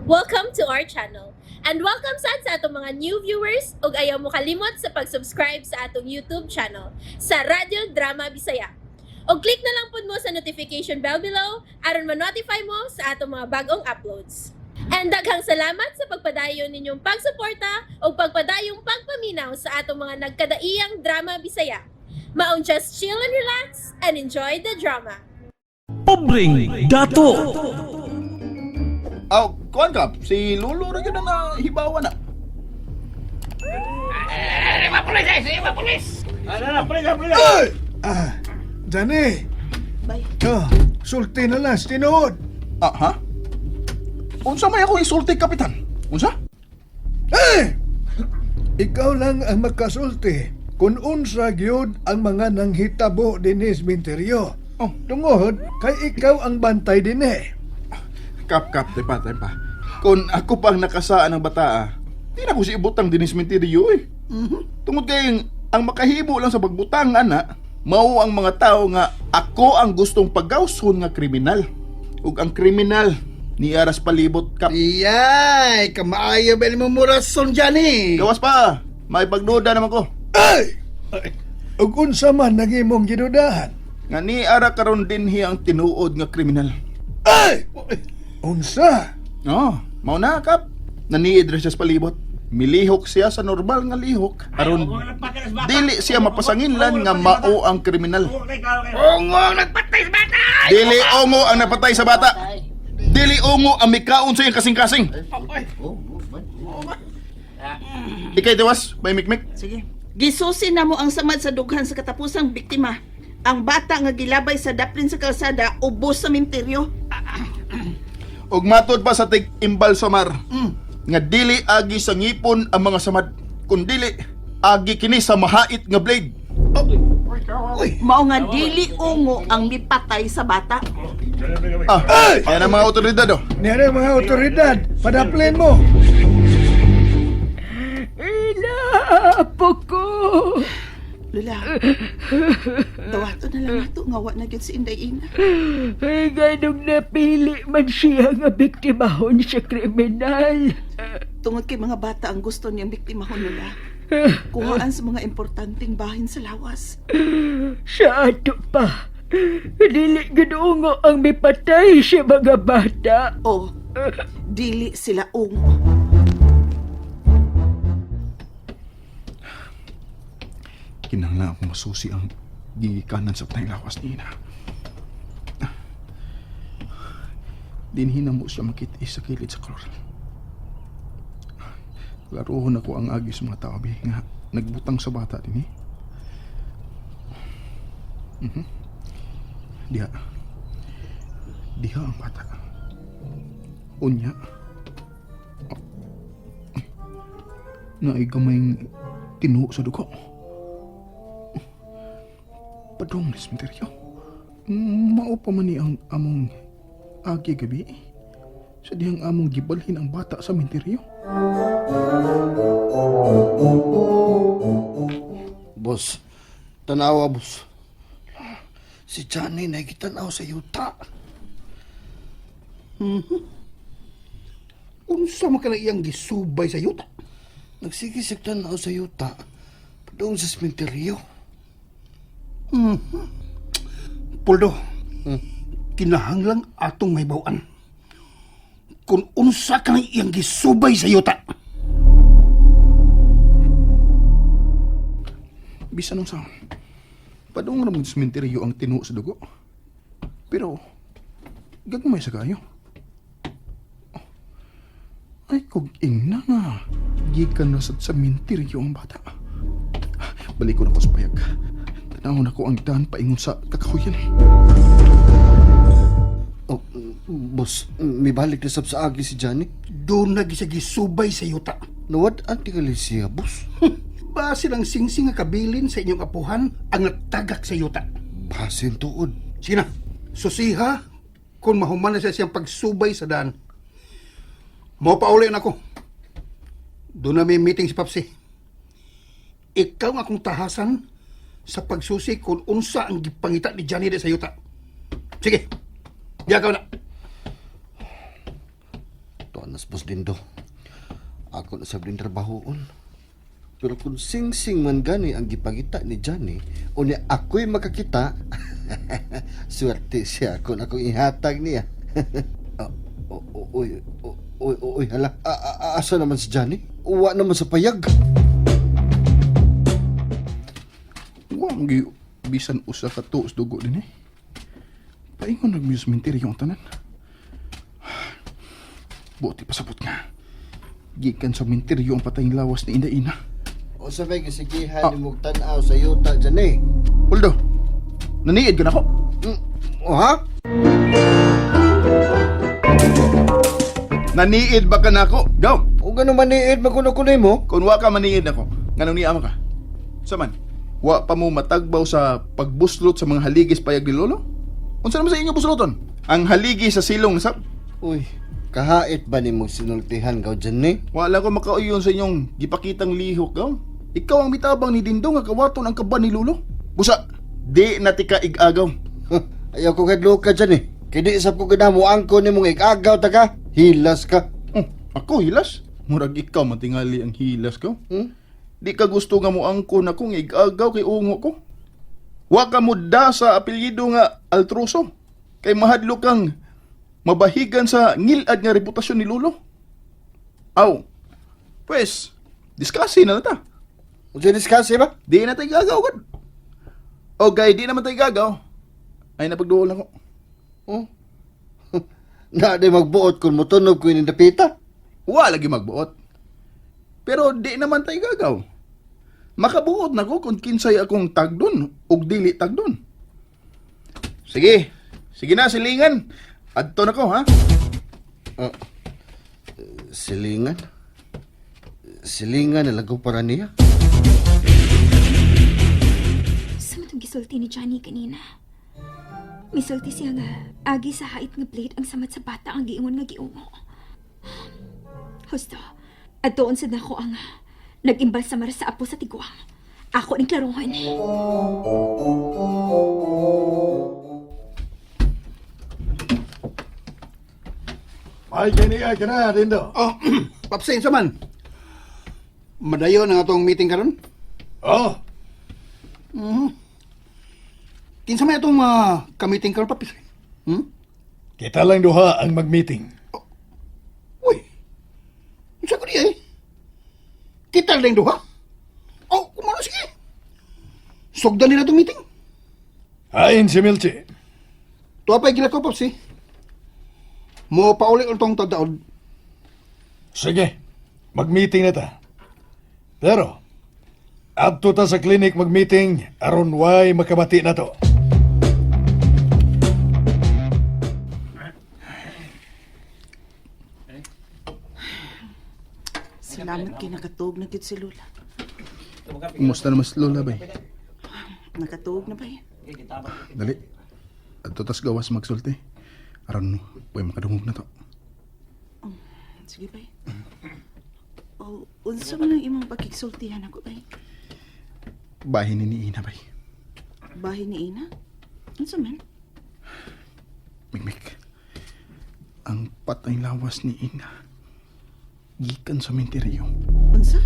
Welcome to our channel. And welcome sa atong mga new viewers ug ayaw mo kalimot sa pag-subscribe sa atong YouTube channel sa Radio Drama Bisaya. O click na lang pud mo sa notification bell below aron ma-notify mo sa atong mga bagong uploads. And daghang salamat sa pagpadayon ninyong pagsuporta o pagpadayong pagpaminaw sa atong mga nagkadaiyang Drama Bisaya. Maong just chill and relax and enjoy the drama. Pobreng dato. Aw, kuan ka, si Lolo ra gyud na hibawan na. Ay! Jani! Bye. Sulti na lang, tinuod. Ah, ha? Unsa may ako isulti, Kapitan? Unsa? Eh! Ikaw lang ang makasulti kung unsa gyud ang mga nanghitabo dinis minteryo. Oh. Tungod, kay ikaw ang bantay dinhi. Kap, tepa. Kung ako pang nakasaan ng bata, di na ko si ibutang dinis mentiryo eh. Tungod kay ang makahibo lang sa pagbutang, ana, mao ang mga tao nga ako ang gustong paggawson nga kriminal. Ug ang kriminal ni aras palibot, Kap. Iyay, kamaayo ba ni mo murason dyan eh? Gawas pa, may pagduda naman ko. Ay! Ug unsa man nagimong gidudahan? Nga ni ara karon dinhi ang tinuod nga kriminal. Ay! Unsa? Oh, mao na, Kap. Naniid ra siya sa palibot. Milihok siya sa normal nga lihok. Aron dili siya mapasanginlan nga mao ang kriminal. Ungong nagpatay sa bata! Dili ongo ang napatay sa bata. Dili ongo ang mikaon sa iyang kasing-kasing. Ikay tiwas, may mikmik. Sige. Gisusin na mo ang samad sa dughan sa katapusang biktima. Ang bata nga gilabay sa daplin sa kalsada ubos sa minteryo. Ug matod pa sa tig-imbal samar. Nga dili agi sa ngipon ang mga samad. Kun dili agi kini sa mahait nga blade. Mao nga dili ungo ang mipatay sa bata. Ah, yan ang mga otoridad oh. Niya mga otoridad, padaplin mo. Apo ko. Lula, dawato na lang ato nga wa na gyud si Inday Ina. Ay, ganong napili man siya nga biktimahon siya kriminal. Tungod kay mga bata ang gusto niyang biktimahon nila. Kuhaan sa mga importanteng bahin sa lawas. Sa ato pa, dili ginungo ang mipatay siya mga bata. O, dili sila ungo. Kinahanglan akong masusi ang gigikanan sa patay lawas ni Ina. Dinhi na mo siya makita sa kilid sa kloral. Laruhon ako ang agi sa mga tao nga nagbutang sa bata din eh. Diha ang bata. Unya. Naigamayng tinuo sa dugo. Padong na sementeryo. Mao pa man ni ang among agi gabi. Sa dihang among gibalhin ang bata sa sementeryo. Boss, tanawa boss. Si Johnny na kitanaw sa yuta. Unsa man kana iyang gisubay sa yuta? Nagsigisig tanaw sa yuta. Padung sa sementeryo. Puldo, kinahanglang atong may bawaan. Kung unsa ka iyang gisubay sa yuta. Bisan ng sound. Padung naman sa sementeryo ang tinuo sa dugo. Pero, gagmay sa kayo. Ay, kung ina nga. Gikan na sa sementeryo ang bata. Balik ko na ko sa payag. Tanahon ako ang daan paingon sa kakahuyan. Oh, boss, may balik na sab sa agi si Johnny? Doon na gisubay sa yuta. Nawad ang tingali siya, boss. Ba silang singsing nga kabilin sa inyong apuhan ang nagtagak sa yuta? Basin tuod. Sige na, susiha kung mahuman na siya siyang pagsubay sa daan. Mau pauli na ako. Doon na may meeting si Papsi. Ikaw nga akong tahasan sa pagsusi kung unsa ang gipangita ni Johnny sa yuta. Sige, diya ka na. Nas Boss Dindo. Ako na sabing trabahoon. Pero kung sing-sing man gani ang gipangita ni Johnny, o ni ako'y makakita, swerte siya kung akong ihatag niya. Uy, hala. Asa naman si Johnny? Uwa naman sa payag. Huwag bisan usa ka tuos dugo din eh. Paingon nagmusminteryo ang tanan. Buti pasabot nga. Gikan sa minteryo ang patayng lawas ni Ina-Ina. O sabay kasigihan ni mong tanaw sa yuta, Johnny. Uldo, naniid ka na ko. O ha? Naniid ba ka na ako? Gaw! O gano'n maniid makuno-kunoy mo? Kung wa ka maniid ako, ganun niya ka. Saman, wa pa mo matagbaw sa pagbuslot sa mga haligis payag ni Lolo? Unsa naman sa inyo busloton? Ang haligi sa silong sab? Uy, kahait ba ni mong sinultihan ka, Johnny? Wala ko makauyon sa inyong gipakitang lihok, gaw. Ikaw ang mitabang ni Dindong nga kawaton ang kaban ni Lolo. Busa, di natika ig-agaw. Ayaw ko kadlo ka, Johnny. Kaya di isap ko mo angko ni mong ikagaw ta ka. Hilas ka. Ako hilas? Murag ikaw matingali ang hilas ko. Hmm? Di ka gusto nga mo angko na kung ig-agaw kay ungo ko. Wa ka mudda sa apelyido nga Altruso. Kay mahadlo kang mabahigan sa ngilad nga reputasyon ni Lolo. Aw, pues, diskasi na ta. O siya diskasi ba? Di na tayo gagaw, God. O gay, di naman tayo gagaw. Ay napagduol ako. Oh. Na di magbuot kung mutunog ko yung dapita. Wa lagi magbuot. Pero di naman tayo gagaw. Makabuot na ko kung kinsay akong tagdon o dili tagdon. Sige. Sige na, silingan. Adto na ko, ha? Silingan? Silingan na lago para niya? Sa matong gisulti ni Johnny kanina. Misulti siya nga, agi sa hait nga blade ang samat sa bata ang giingon nga giungo. Husto, at doon sa nako ang nag-imbal sa mara sa apo sa tiguang. Ako ning klaruhan. Ay, kini ka na, Dindo. Oh, papsin sa man. Madayo na atong meeting karon. Oh, Kinsa may atong ka-meeting karon papis. kita lang duha ang mag-meeting. Uy. Unsa ko diya eh? Kita lang duha. Oh, kumano sige. Sugdan nila itong meeting. Hain si Milchi. Tuwa pa'y gila ko, Popsi. Mo pauli itong tagdaod. Sige, mag-meeting na ta. Pero, adto ta sa klinik mag-meeting aron way makamati na to. Salamat kay nakatuog na gid si Lola. Kumusta naman si Lola, bay? Nakatuog na ba yan? Dali. Adto tas gawas magsulti. Aron, way makadungog na to. Sige ba yan? O, unsa man ang imong pakigsultihan ako ba yan? Bahin ni Ina, bay. Bahay ni Ina? Unsa man? Mikmik. Ang patay lawas ni Ina. Gikan sa menteryo. Unsa?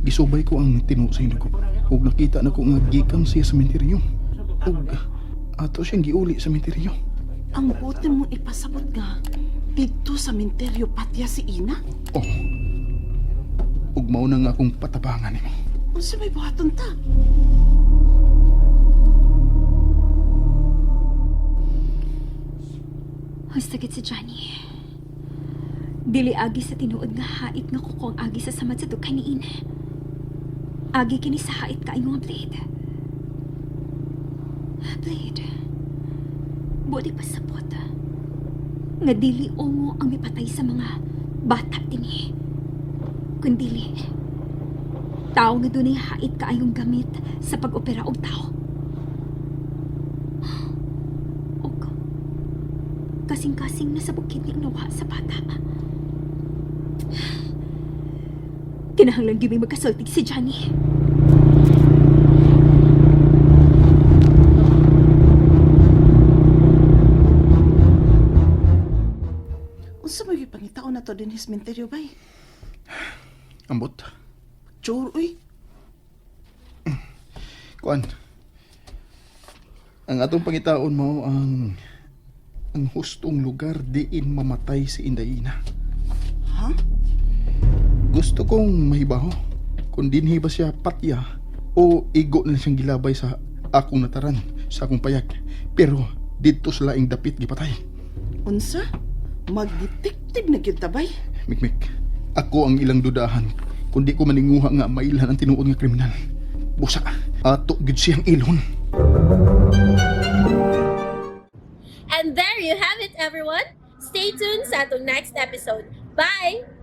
Gisubay ko ang tinusa ko. Ug nakita na ko nga gikan siya sa menteryo. Ug ato siyang giuli sa menteryo. Ang buti mo ipasabot nga dito sa minteryo patya si Ina? Oh. Ug mao na nga akong patabangan nimo. Unsa may buhaton ta? Husto gid si Johnny. Dili agi sa tinuod nga hait nga kuko ang agi sa samad sa dughay ni Ina. Agi kini sa hait kaayo nga blade. Blade. Buti pa sapot. Nga dili ongo ang mipatay sa mga bata dinhi. Kundili tao nga dunay hait kaayong gamit sa pag-opera og tao. Og kasing-kasing na sa bukid ni nawa sa bata. Kinahanglan gyud may magkasulti si Johnny. Unsa may pangitaon na to din sementeryo bay. Ambot. Chur, uy. Kuan. Ang atong pangitaon mo ang hustong lugar diin mamatay si Indayina. Ha? Gusto kong mahibaho kung dinhi ba siya patya o igo na siyang gilabay sa akong nataran sa akong payag. Pero dito sa laing dapit gipatay. Unsa? Mag-detective na gyud ta bay. Mikmik, ako ang ilang dudahan kung di ko maninguha nga mailan ang tinuod nga kriminal. Busa, ato gid siyang ilon. And there you have it, everyone. Stay tuned sa atong next episode. Bye!